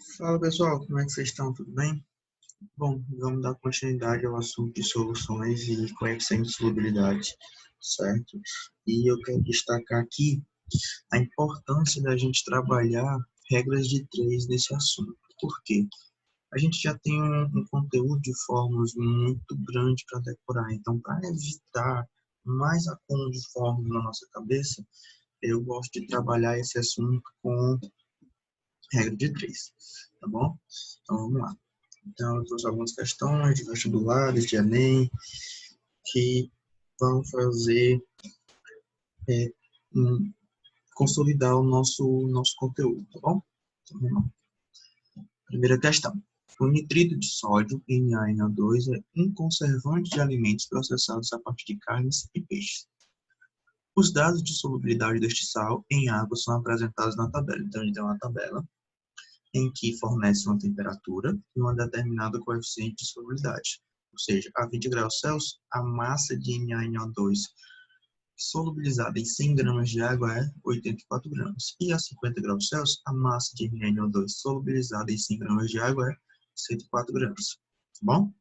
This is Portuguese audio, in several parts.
Fala pessoal, como é que vocês estão? Tudo bem? Bom, vamos dar continuidade ao assunto de soluções e coeficientes de solubilidade, certo? E eu quero destacar aqui a importância da gente trabalhar regras de três nesse assunto. Por quê? A gente já tem um conteúdo de fórmulas muito grande para decorar, então para evitar mais acúmulo de fórmulas na nossa cabeça, eu gosto de trabalhar esse assunto com regra de três, tá bom? Então vamos lá. Então, eu trouxe algumas questões de vestibulares, de Enem, que vão fazer é, consolidar o nosso conteúdo, tá bom? Então, vamos lá. Primeira questão. O nitrito de sódio, NaNO2, é um conservante de alimentos processados a partir de carnes e peixes. Os dados de solubilidade deste sal em água são apresentados na tabela. Então, a gente tem uma tabela em que fornece uma temperatura e uma determinada coeficiente de solubilidade. Ou seja, a 20 graus Celsius, a massa de NaNO2 solubilizada em 100 gramas de água é 84 gramas. E a 50 graus Celsius, a massa de NaNO2 solubilizada em 100 gramas de água é 104 gramas. Tá bom?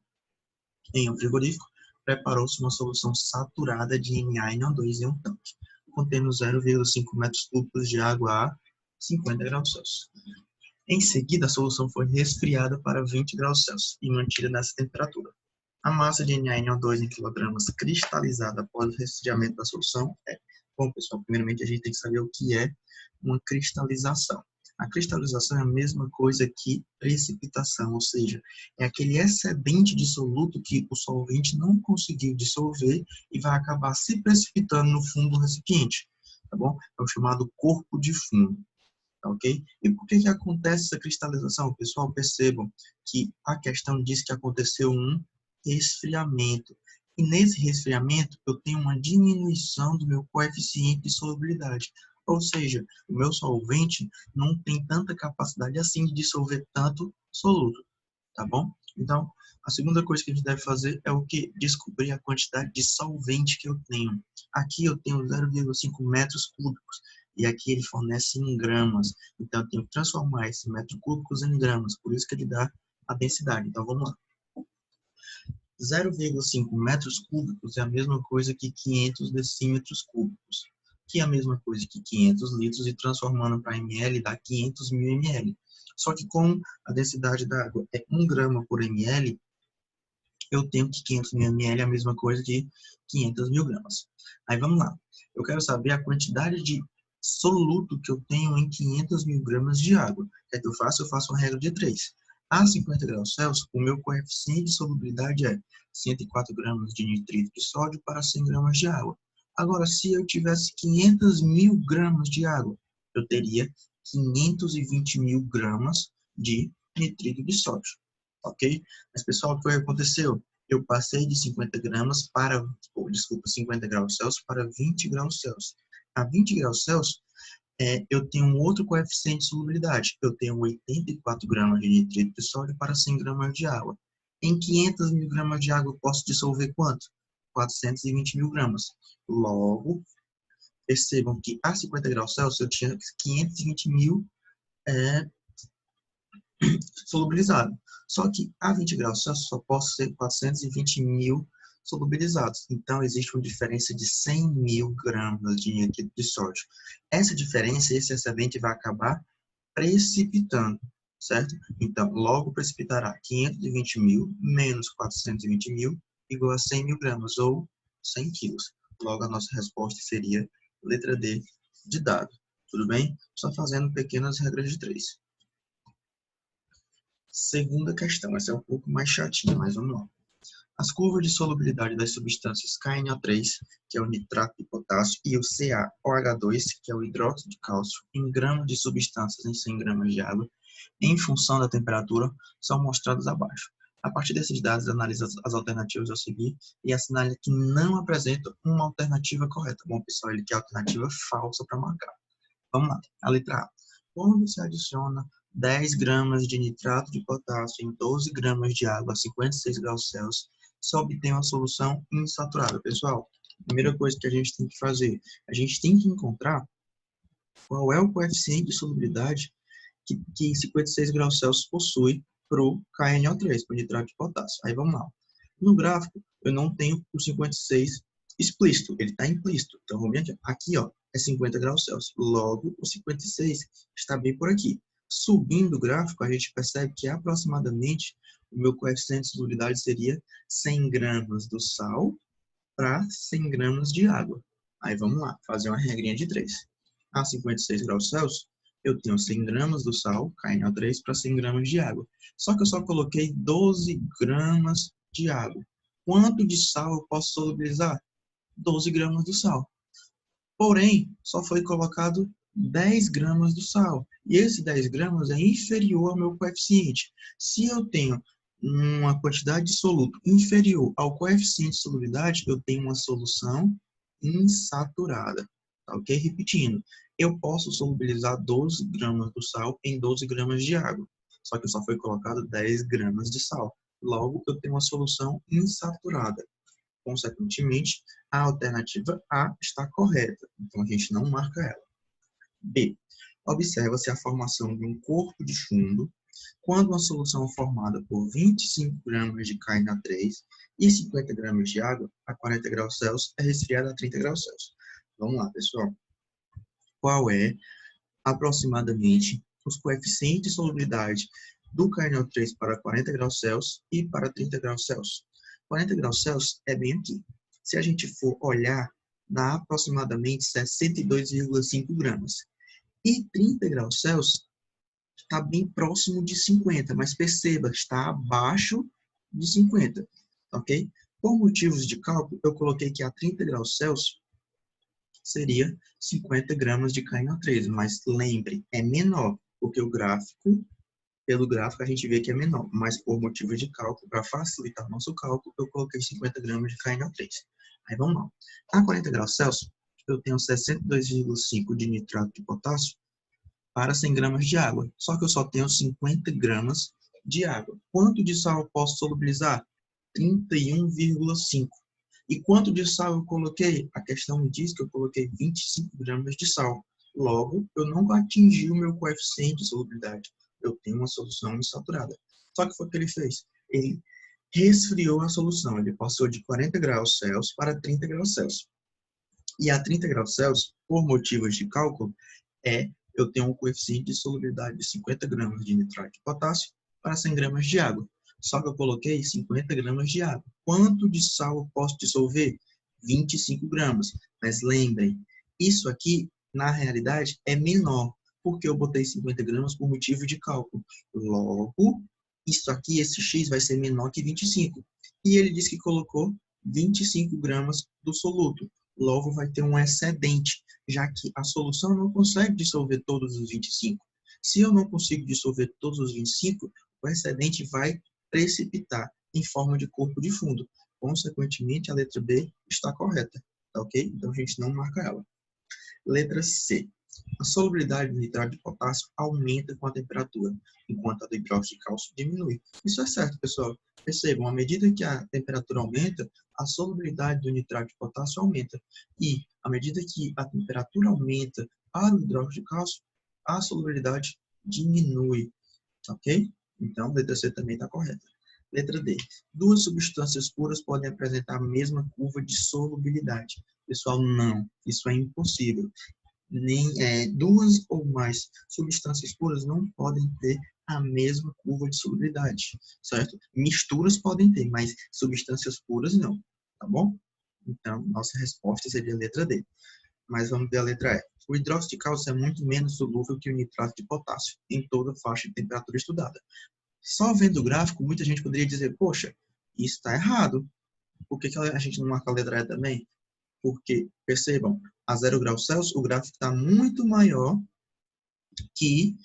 Em um frigorífico, preparou-se uma solução saturada de NaNO2 em um tanque, contendo 0,5 metros cúbicos de água a 50 graus Celsius. Em seguida, a solução foi resfriada para 20 graus Celsius e mantida nessa temperatura. A massa de NaNO2 em quilogramas cristalizada após o resfriamento da solução é... Bom, pessoal, primeiramente a gente tem que saber o que é uma cristalização. A cristalização é a mesma coisa que precipitação, ou seja, é aquele excedente de soluto que o solvente não conseguiu dissolver e vai acabar se precipitando no fundo do recipiente, tá bom? É o chamado corpo de fundo. Ok? E por que acontece essa cristalização? Pessoal, percebam que a questão diz que aconteceu um resfriamento. E nesse resfriamento, eu tenho uma diminuição do meu coeficiente de solubilidade. Ou seja, o meu solvente não tem tanta capacidade assim de dissolver tanto soluto, tá bom? Então, a segunda coisa que a gente deve fazer é o que? Descobrir a quantidade de solvente que eu tenho. Aqui eu tenho 0,5 metros cúbicos e aqui ele fornece em gramas. Então, eu tenho que transformar esse metro cúbicos em gramas, por isso que ele dá a densidade. Então, vamos lá. 0,5 metros cúbicos é a mesma coisa que 500 decímetros cúbicos, que é a mesma coisa que 500 litros, e transformando para ml dá 500 mil ml. Só que com a densidade da água é 1 grama por ml, eu tenho que 500 mil ml é a mesma coisa que 500 mil gramas. Aí vamos lá. Eu quero saber a quantidade de soluto que eu tenho em 500 mil gramas de água. O que é que eu faço? Eu faço uma regra de 3. A 50 graus Celsius, o meu coeficiente de solubilidade é 104 gramas de nitrito de sódio para 100 gramas de água. Agora, se eu tivesse 500 mil gramas de água, eu teria 520 mil gramas de nitrito de sódio. Ok? Mas, pessoal, o que aconteceu? Eu passei de 50 gramas para, desculpa, 50 graus Celsius para 20 graus Celsius. A 20 graus Celsius, eu tenho um outro coeficiente de solubilidade. Eu tenho 84 gramas de nitrito de sódio para 100 gramas de água. Em 500 mil gramas de água, eu posso dissolver quanto? 420 mil gramas. Logo, percebam que a 50 graus Celsius eu tinha 520 mil solubilizado. Só que a 20 graus Celsius só posso ser 420 mil solubilizados. Então, existe uma diferença de 100 mil gramas de nitrito de sódio. Essa diferença, esse excedente vai acabar precipitando, certo? Então, logo precipitará 520 mil menos 420 mil igual a 100 mil gramas, ou 100 quilos. Logo, a nossa resposta seria letra D de dado. Tudo bem? Só fazendo pequenas regras de 3. Segunda questão, essa é um pouco mais chatinha, mas vamos lá. As curvas de solubilidade das substâncias KNO3, que é o nitrato de potássio, e o CaOH2, que é o hidróxido de cálcio, em gramas de substâncias em 100 gramas de água, em função da temperatura, são mostradas abaixo. A partir desses dados, analisa as alternativas a seguir e assinale que não apresenta uma alternativa correta. Bom, pessoal, ele quer alternativa falsa para marcar. Vamos lá. A letra A. Quando se adiciona 10 gramas de nitrato de potássio em 12 gramas de água a 56 graus Celsius, se obtém uma solução insaturada. Pessoal, a primeira coisa que a gente tem que fazer, a gente tem que encontrar qual é o coeficiente de solubilidade que 56 graus Celsius possui para o KNO3, para o nitrato de potássio. Aí vamos lá. No gráfico, eu não tenho o 56 explícito, ele está implícito. Então, vamos aqui. Aqui, ó, é 50 graus Celsius. Logo, o 56 está bem por aqui. Subindo o gráfico, a gente percebe que aproximadamente o meu coeficiente de solubilidade seria 100 gramas do sal para 100 gramas de água. Aí vamos lá, fazer uma regrinha de 3. A 56 graus Celsius, eu tenho 100 gramas do sal, KNO3, para 100 gramas de água. Só que eu só coloquei 12 gramas de água. Quanto de sal eu posso solubilizar? 12 gramas do sal. Porém, só foi colocado 10 gramas do sal. E esse 10 gramas é inferior ao meu coeficiente. Se eu tenho uma quantidade de soluto inferior ao coeficiente de solubilidade, eu tenho uma solução insaturada. Tá, ok? Repetindo, eu posso solubilizar 12 gramas do sal em 12 gramas de água. Só que só foi colocado 10 gramas de sal. Logo, eu tenho uma solução insaturada. Consequentemente, a alternativa A está correta. Então, a gente não marca ela. B. Observa-se a formação de um corpo de fundo quando uma solução é formada por 25 gramas de KNO3 e 50 gramas de água a 40 graus Celsius é resfriada a 30 graus Celsius. Vamos lá, pessoal. Qual é, aproximadamente, os coeficientes de solubilidade do KNO3 para 40 graus Celsius e para 30 graus Celsius? 40 graus Celsius é bem aqui. Se a gente for olhar, dá aproximadamente 62,5 gramas. E 30 graus Celsius está bem próximo de 50, mas perceba, está abaixo de 50, ok? Por motivos de cálculo, eu coloquei que a 30 graus Celsius seria 50 gramas de KNO3, mas lembre, é menor, porque o gráfico, pelo gráfico a gente vê que é menor, mas por motivos de cálculo, para facilitar o nosso cálculo, eu coloquei 50 gramas de KNO3. Aí vamos lá. A 40 graus Celsius, eu tenho 62,5 de nitrato de potássio para 100 gramas de água. Só que eu só tenho 50 gramas de água. Quanto de sal eu posso solubilizar? 31,5. E quanto de sal eu coloquei? A questão me diz que eu coloquei 25 gramas de sal. Logo, eu não atingi o meu coeficiente de solubilidade. Eu tenho uma solução insaturada. Só que foi o que ele fez? Ele resfriou a solução. Ele passou de 40 graus Celsius para 30 graus Celsius. E a 30 graus Celsius, por motivos de cálculo, eu tenho um coeficiente de solubilidade de 50 gramas de nitrato de potássio para 100 gramas de água. Só que eu coloquei 50 gramas de água. Quanto de sal eu posso dissolver? 25 gramas. Mas lembrem, isso aqui, na realidade, é menor, porque eu botei 50 gramas por motivo de cálculo. Logo, isso aqui, esse X, vai ser menor que 25. E ele disse que colocou 25 gramas do soluto. Logo, vai ter um excedente, já que a solução não consegue dissolver todos os 25. Se eu não consigo dissolver todos os 25, o excedente vai precipitar em forma de corpo de fundo. Consequentemente, a letra B está correta, tá ok? Então, a gente não marca ela. Letra C. A solubilidade do nitrato de potássio aumenta com a temperatura, enquanto a do hidróxido de cálcio diminui. Isso é certo, pessoal. Percebam, à medida que a temperatura aumenta, a solubilidade do nitrato de potássio aumenta. E, à medida que a temperatura aumenta para o hidróxido de cálcio, a solubilidade diminui. Ok? Então, letra C também está correta. Letra D. Duas substâncias puras podem apresentar a mesma curva de solubilidade. Pessoal, não. Isso é impossível. Duas ou mais substâncias puras não podem ter a mesma curva de solubilidade, certo? Misturas podem ter, mas substâncias puras não, tá bom? Então, nossa resposta seria a letra D. Mas vamos ver a letra E. O hidróxido de cálcio é muito menos solúvel que o nitrato de potássio, em toda faixa de temperatura estudada. Só vendo o gráfico, muita gente poderia dizer, poxa, isso está errado. Por que a gente não marca a letra E também? Porque, percebam, a 0 graus Celsius, o gráfico está muito maior que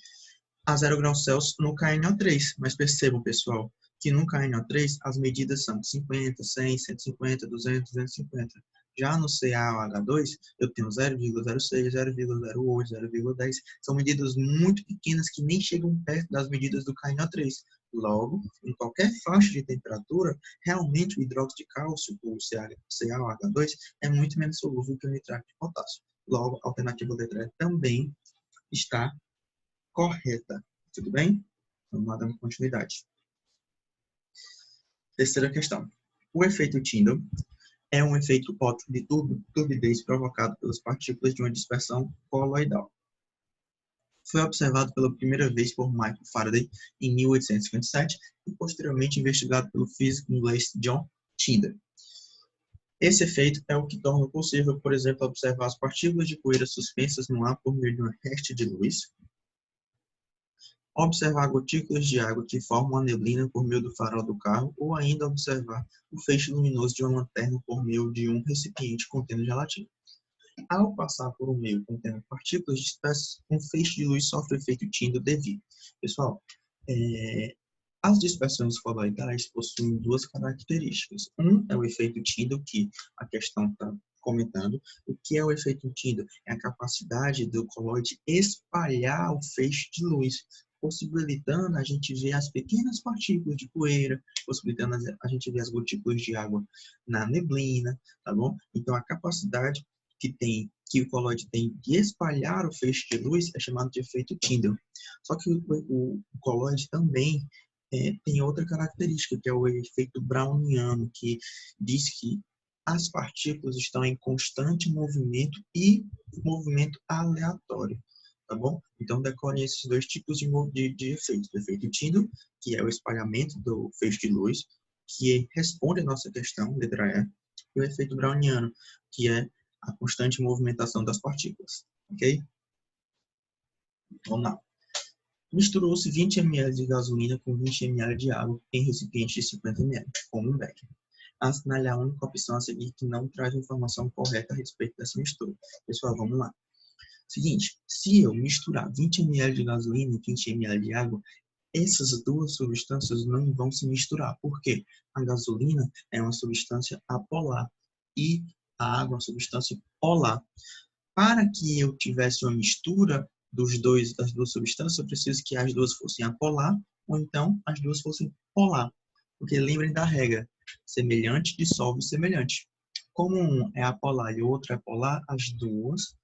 a 0 graus Celsius no KNO3. Mas percebam, pessoal, que no KNO3 as medidas são 50, 100, 150, 200, 250. Já no CaOH2, eu tenho 0,06, 0,08, 0,10. São medidas muito pequenas que nem chegam perto das medidas do KNO3. Logo, em qualquer faixa de temperatura, realmente o hidróxido de cálcio, o CaOH2, é muito menos solúvel que o nitrato de potássio. Logo, a alternativa letra E também está correta. Tudo bem? Vamos lá dando continuidade. Terceira questão. O efeito Tyndall é um efeito óptico de turbidez provocado pelas partículas de uma dispersão coloidal. Foi observado pela primeira vez por Michael Faraday em 1857 e posteriormente investigado pelo físico inglês John Tyndall. Esse efeito é o que torna possível, por exemplo, observar as partículas de poeira suspensas no ar por meio de uma reste de luz, observar gotículas de água que formam a neblina por meio do farol do carro, ou ainda observar o feixe luminoso de uma lanterna por meio de um recipiente contendo gelatina. Ao passar por um meio contendo partículas dispersas, um feixe de luz sofre o efeito Tyndall devido. Pessoal, as dispersões coloidais possuem duas características. Um é o efeito Tyndall, que a questão está comentando. O que é o efeito Tyndall? É a capacidade do coloide espalhar o feixe de luz, possibilitando a gente ver as pequenas partículas de poeira, possibilitando a gente ver as gotículas de água na neblina, tá bom? Então, a capacidade que o coloide tem de espalhar o feixe de luz é chamado de efeito Tyndall. Só que o coloide também tem outra característica, que é o efeito browniano, que diz que as partículas estão em constante movimento e movimento aleatório, tá bom? Então, decorem esses dois tipos de efeitos. O efeito Tyndall, que é o espalhamento do feixe de luz, que responde à nossa questão, letra E, e o efeito browniano, que é a constante movimentação das partículas, ok? Vamos lá. Misturou-se 20 ml de gasolina com 20 ml de água em recipiente de 50 ml, como um bag. Assinale a única opção a seguir que não traz informação correta a respeito dessa mistura. Pessoal, vamos lá. Seguinte, se eu misturar 20 ml de gasolina e 20 ml de água, essas duas substâncias não vão se misturar. Por quê? A gasolina é uma substância apolar e a água é uma substância polar. Para que eu tivesse uma mistura das duas substâncias, eu preciso que as duas fossem apolar, ou então as duas fossem polar. Porque lembrem da regra, semelhante dissolve semelhante. Como um é apolar e o outro é polar, as duas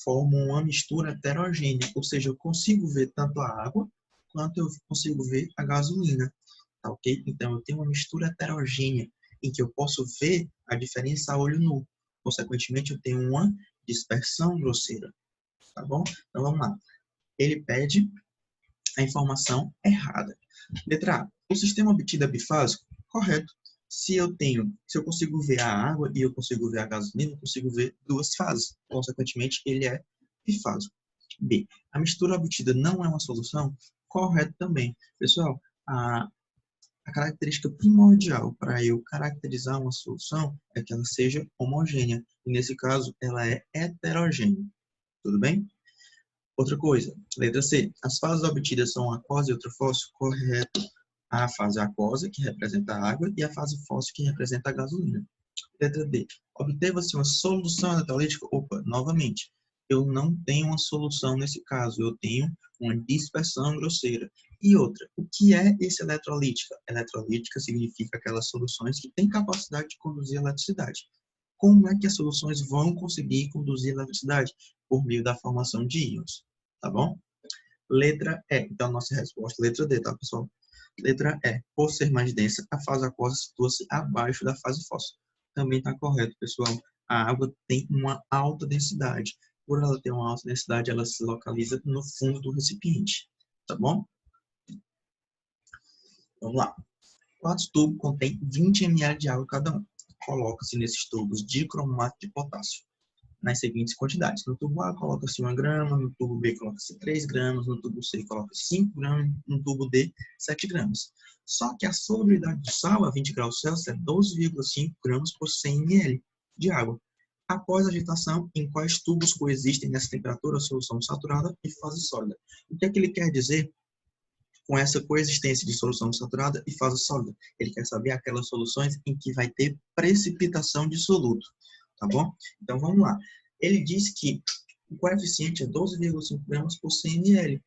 formam uma mistura heterogênea, ou seja, eu consigo ver tanto a água quanto eu consigo ver a gasolina, tá ok? Então, eu tenho uma mistura heterogênea, em que eu posso ver a diferença a olho nu. Consequentemente, eu tenho uma dispersão grosseira, tá bom? Então, vamos lá. Ele pede a informação errada. Letra A. O sistema obtido é bifásico? Correto. Se eu consigo ver a água e eu consigo ver a gasolina, eu consigo ver duas fases. Consequentemente, ele é bifásico. B. A mistura obtida não é uma solução? Correto também. Pessoal, a característica primordial para eu caracterizar uma solução é que ela seja homogênea. E nesse caso, ela é heterogênea. Tudo bem? Outra coisa, letra C. As fases obtidas são aquosa e ultrafóssil? Correto. A fase aquosa, que representa a água, e a fase fóssil, que representa a gasolina. Letra D. Obteve-se uma solução eletrolítica? Opa, novamente, eu não tenho uma solução nesse caso, eu tenho uma dispersão grosseira. E outra, o que é esse eletrolítica? Eletrolítica significa aquelas soluções que têm capacidade de conduzir eletricidade. Como é que as soluções vão conseguir conduzir eletricidade? Por meio da formação de íons, tá bom? Letra E. Então, nossa resposta, letra D, tá, pessoal? Letra E. Por ser mais densa, a fase aquosa situa-se abaixo da fase fóssil. Também está correto, pessoal. A água tem uma alta densidade. Por ela ter uma alta densidade, ela se localiza no fundo do recipiente, tá bom? Vamos lá. Quatro tubos contêm 20 ml de água cada um. Coloca-se nesses tubos dicromato de potássio nas seguintes quantidades. No tubo A, coloca-se 1 grama, no tubo B, coloca-se 3 gramas, no tubo C, coloca-se 5 gramas, no tubo D, 7 gramas. Só que a solubilidade do sal a 20 graus Celsius é 12,5 gramas por 100 ml de água. Após a agitação, em quais tubos coexistem nessa temperatura a solução saturada e fase sólida? O que é que ele quer dizer com essa coexistência de solução saturada e fase sólida? Ele quer saber aquelas soluções em que vai ter precipitação de soluto, tá bom? Então, vamos lá. Ele diz que o coeficiente é 12,5 gramas por 100 ml,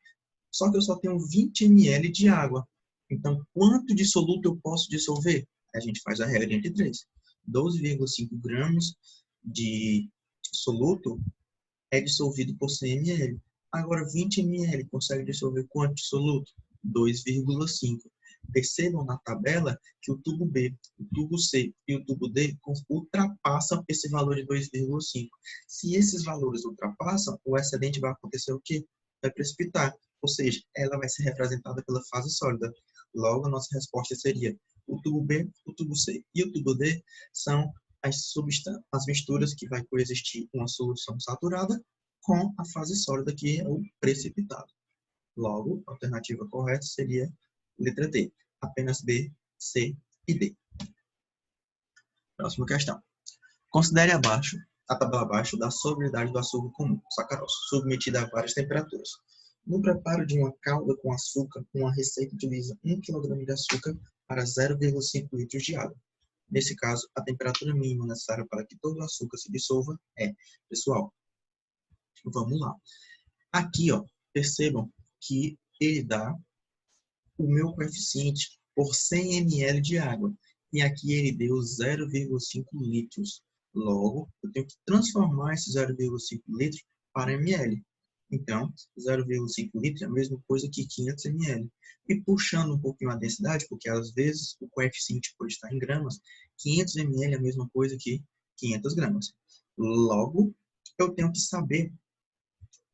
só que eu só tenho 20 ml de água. Então, quanto de soluto eu posso dissolver? A gente faz a regra entre 3. 12,5 gramas de soluto é dissolvido por 100 ml. Agora, 20 ml consegue dissolver quanto de soluto? 2,5. Percebam na tabela que o tubo B, o tubo C e o tubo D ultrapassam esse valor de 2,5. Se esses valores ultrapassam, o excedente vai acontecer o quê? Vai precipitar, ou seja, ela vai ser representada pela fase sólida. Logo, a nossa resposta seria o tubo B, o tubo C e o tubo D são as misturas que vai coexistir uma solução saturada com a fase sólida, que é o precipitado. Logo, a alternativa correta seria letra D, apenas B, C e D. Próxima questão. Considere abaixo a tabela abaixo da solubilidade do açúcar comum, sacarose, submetida a várias temperaturas. No preparo de uma calda com açúcar, uma receita utiliza 1 kg de açúcar para 0,5 litros de água. Nesse caso, a temperatura mínima necessária para que todo o açúcar se dissolva é, pessoal, vamos lá. Aqui, ó, percebam que ele dá o meu coeficiente por 100 ml de água. E aqui ele deu 0,5 litros. Logo, eu tenho que transformar esse 0,5 litros para ml. Então, 0,5 litros é a mesma coisa que 500 ml. E puxando um pouquinho a densidade, porque às vezes o coeficiente pode estar em gramas, 500 ml é a mesma coisa que 500 gramas. Logo, eu tenho que saber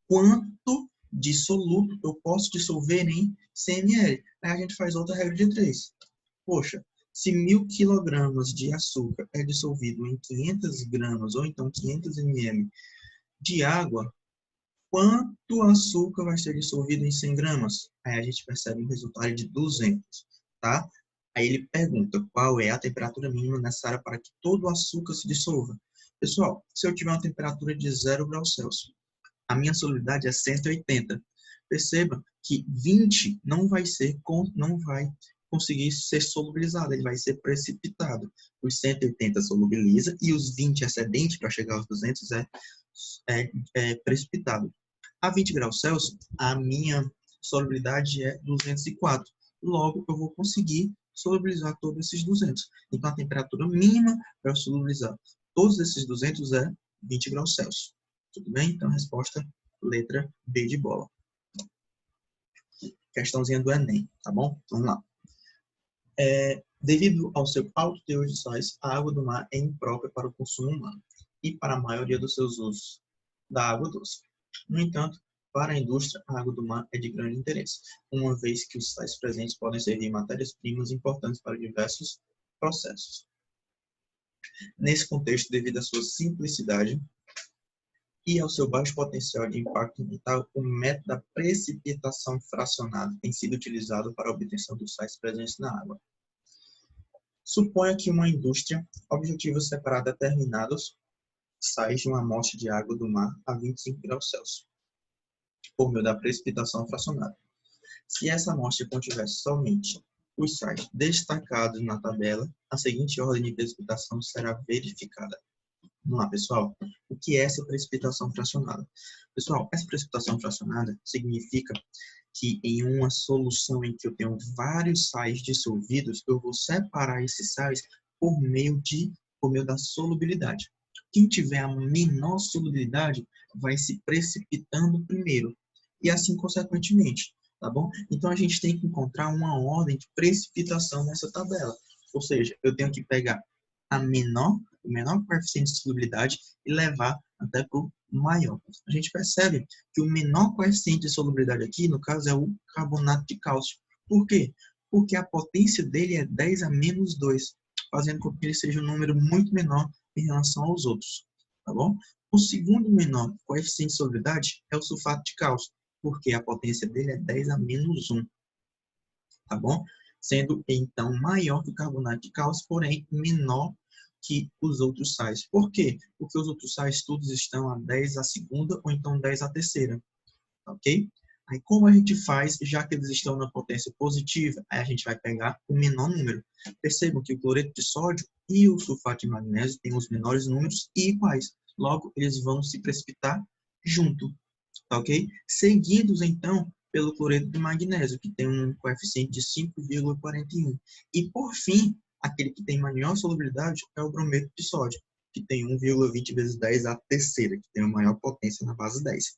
quanto de soluto eu posso dissolver em 100 ml. Aí a gente faz outra regra de 3. Poxa, se 1.000 kg de açúcar é dissolvido em 500 gramas, ou então 500 ml de água, quanto açúcar vai ser dissolvido em 100 gramas? Aí a gente percebe um resultado de 200, tá? Aí ele pergunta qual é a temperatura mínima necessária para que todo o açúcar se dissolva. Pessoal, se eu tiver uma temperatura de 0 graus Celsius, a minha solubilidade é 180. Perceba que 20 não vai conseguir ser solubilizado, ele vai ser precipitado. Os 180 solubiliza e os 20 excedentes para chegar aos 200 é precipitado. A 20 graus Celsius, a minha solubilidade é 204. Logo, eu vou conseguir solubilizar todos esses 200. Então, a temperatura mínima para solubilizar todos esses 200 é 20 graus Celsius. Tudo bem? Então, a resposta, letra B de bola. Questãozinha do Enem, tá bom? Vamos lá. Devido ao seu alto teor de sais, a água do mar é imprópria para o consumo humano e para a maioria dos seus usos da água doce. No entanto, para a indústria, a água do mar é de grande interesse, uma vez que os sais presentes podem servir matérias-primas importantes para diversos processos. Nesse contexto, devido à sua simplicidade e ao seu baixo potencial de impacto ambiental, o método da precipitação fracionada tem sido utilizado para a obtenção dos sais presentes na água. Suponha que uma indústria objetiva separar determinados sais de uma amostra de água do mar a 25 graus Celsius, por meio da precipitação fracionada. Se essa amostra contivesse somente os sais destacados na tabela, a seguinte ordem de precipitação será verificada. Vamos lá, pessoal. O que é essa precipitação fracionada? Pessoal, essa precipitação fracionada significa que em uma solução em que eu tenho vários sais dissolvidos, eu vou separar esses sais por meio da solubilidade. Quem tiver a menor solubilidade vai se precipitando primeiro, e assim consequentemente, tá bom? Então, a gente tem que encontrar uma ordem de precipitação nessa tabela. Ou seja, eu tenho que pegar o menor coeficiente de solubilidade e levar até para o maior. A gente percebe que o menor coeficiente de solubilidade aqui, no caso, é o carbonato de cálcio. Por quê? Porque a potência dele é 10 a menos 2, fazendo com que ele seja um número muito menor em relação aos outros. Tá bom? O segundo menor coeficiente de solubilidade é o sulfato de cálcio, porque a potência dele é 10 a menos 1. Tá bom? Sendo, então, maior que o carbonato de cálcio, porém menor que os outros sais. Por quê? Porque os outros sais todos estão a 10 a segunda ou então 10 a terceira. Ok? Aí, como a gente faz, já que eles estão na potência positiva, aí a gente vai pegar o menor número. Percebam que o cloreto de sódio e o sulfato de magnésio têm os menores números e iguais. Logo, eles vão se precipitar junto. Tá ok? Seguidos, então, pelo cloreto de magnésio, que tem um coeficiente de 5,41. E, por fim, aquele que tem maior solubilidade é o brometo de sódio, que tem 1,20 vezes 10 a terceira, que tem a maior potência na base 10.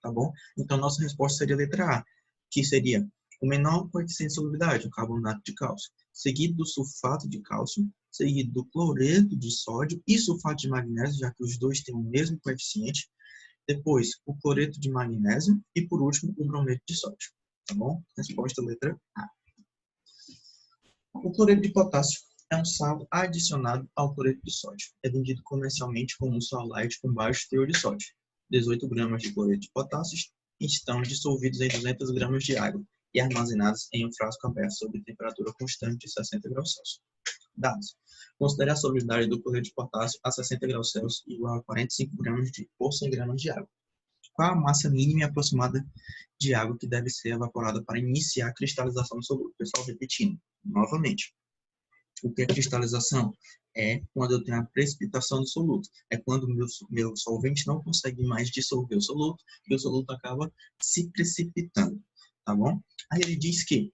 tá bom? Então, nossa resposta seria a letra A, que seria o menor coeficiente de solubilidade, o carbonato de cálcio, seguido do sulfato de cálcio, seguido do cloreto de sódio e sulfato de magnésio, já que os dois têm o mesmo coeficiente. Depois, o cloreto de magnésio e, por último, o brometo de sódio, tá bom? Resposta letra A. O cloreto de potássio é um sal adicionado ao cloreto de sódio. É vendido comercialmente como um sal light com baixo teor de sódio. 18 gramas de cloreto de potássio estão dissolvidos em 200 gramas de água e armazenados em um frasco aberto sob temperatura constante de 60 graus Celsius. Dados. Considere a solubilidade do cloreto de potássio a 60 graus Celsius igual a 45 gramas por 100 gramas de água. Qual a massa mínima e aproximada de água que deve ser evaporada para iniciar a cristalização do solúvel? Pessoal, repetindo novamente. O que é cristalização? É quando eu tenho a precipitação do soluto. É quando o meu solvente não consegue mais dissolver o soluto e o soluto acaba se precipitando, tá bom? Aí ele diz que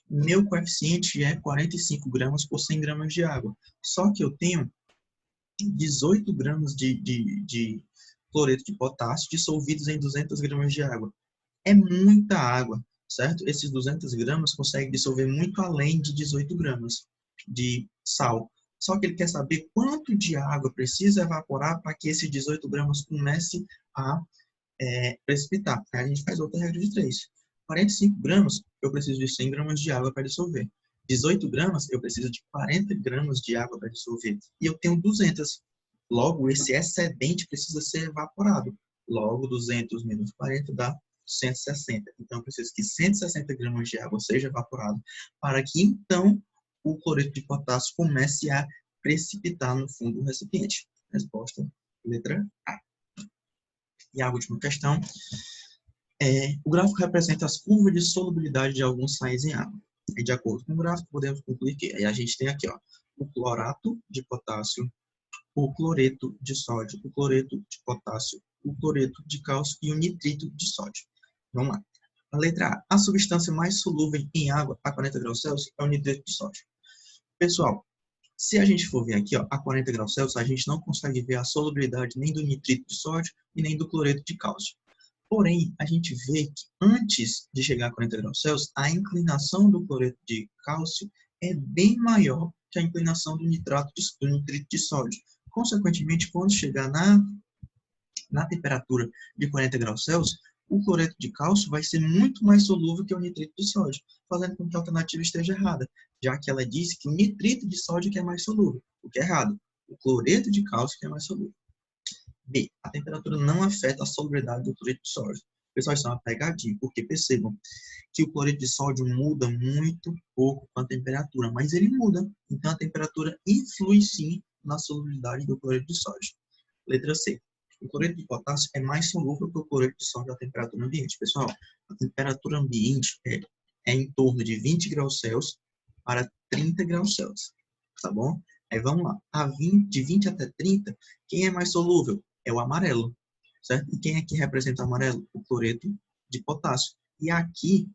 meu coeficiente é 45 gramas por 100 gramas de água. Só que eu tenho 18 gramas de cloreto de potássio dissolvidos em 200 gramas de água. É muita água, certo? Esses 200 gramas conseguem dissolver muito além de 18 gramas de sal. Só que ele quer saber quanto de água precisa evaporar para que esses 18 gramas comece a precipitar. Aí a gente faz outra regra de 3. 45 gramas, eu preciso de 100 gramas de água para dissolver. 18 gramas, eu preciso de 40 gramas de água para dissolver. E eu tenho 200. Logo, esse excedente precisa ser evaporado. Logo, 200 menos 40 dá 160. Então, eu preciso que 160 gramas de água seja evaporado para que, então, o cloreto de potássio comece a precipitar no fundo do recipiente. Resposta, letra A. E a última questão o gráfico representa as curvas de solubilidade de alguns sais em água. E de acordo com o gráfico, podemos concluir que aí a gente tem aqui o clorato de potássio, o cloreto de sódio, o cloreto de potássio, o cloreto de cálcio e o nitrito de sódio. Vamos lá. A letra A. A substância mais solúvel em água a 40 graus Celsius é o nitrito de sódio. Pessoal, se a gente for ver aqui, a 40 graus Celsius, a gente não consegue ver a solubilidade nem do nitrito de sódio e nem do cloreto de cálcio. Porém, a gente vê que antes de chegar a 40 graus Celsius, a inclinação do cloreto de cálcio é bem maior que a inclinação do nitrito de sódio. Consequentemente, quando chegar na temperatura de 40 graus Celsius, o cloreto de cálcio vai ser muito mais solúvel que o nitrito de sódio, fazendo com que a alternativa esteja errada, já que ela diz que o nitrito de sódio que é mais solúvel, o que é errado. O cloreto de cálcio que é mais solúvel. B. A temperatura não afeta a solubilidade do cloreto de sódio. Pessoal, isso é uma pegadinha, porque percebam que o cloreto de sódio muda muito pouco com a temperatura, mas ele muda. Então, a temperatura influi sim na solubilidade do cloreto de sódio. Letra C. O cloreto de potássio é mais solúvel que o cloreto de sódio à temperatura ambiente. Pessoal, a temperatura ambiente é em torno de 20 graus Celsius para 30 graus Celsius. Tá bom? Aí vamos lá. De 20 até 30, quem é mais solúvel? É o amarelo. Certo? E quem é que representa o amarelo? O cloreto de potássio. E aqui,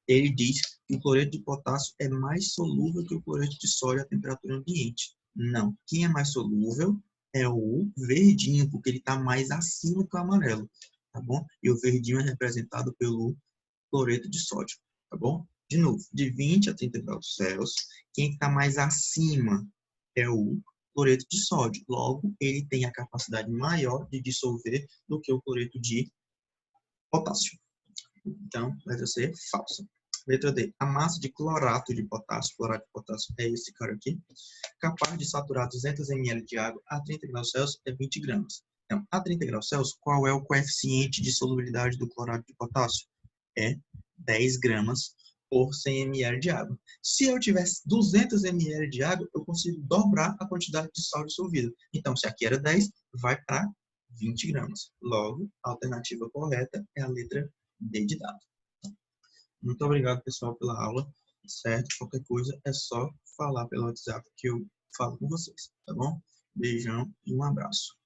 ele diz que o cloreto de potássio é mais solúvel que o cloreto de sódio à temperatura ambiente. Não. Quem é mais solúvel é o verdinho, porque ele está mais acima que o amarelo. Tá bom? E o verdinho é representado pelo cloreto de sódio. Tá bom? De novo, de 20 a 30 graus Celsius, quem está mais acima é o cloreto de sódio. Logo, ele tem a capacidade maior de dissolver do que o cloreto de potássio. Então, letra C, falsa. Letra D. A massa de clorato de potássio é esse cara aqui, capaz de saturar 200 ml de água a 30 graus Celsius é 20 gramas. Então, a 30 graus Celsius, qual é o coeficiente de solubilidade do clorato de potássio? É 10 gramas por 100 ml de água. Se eu tivesse 200 ml de água, eu consigo dobrar a quantidade de sal dissolvido. Então, se aqui era 10, vai para 20 gramas. Logo, a alternativa correta é a letra D de dado. Muito obrigado, pessoal, pela aula, certo? Qualquer coisa é só falar pelo WhatsApp que eu falo com vocês, tá bom? Beijão e um abraço.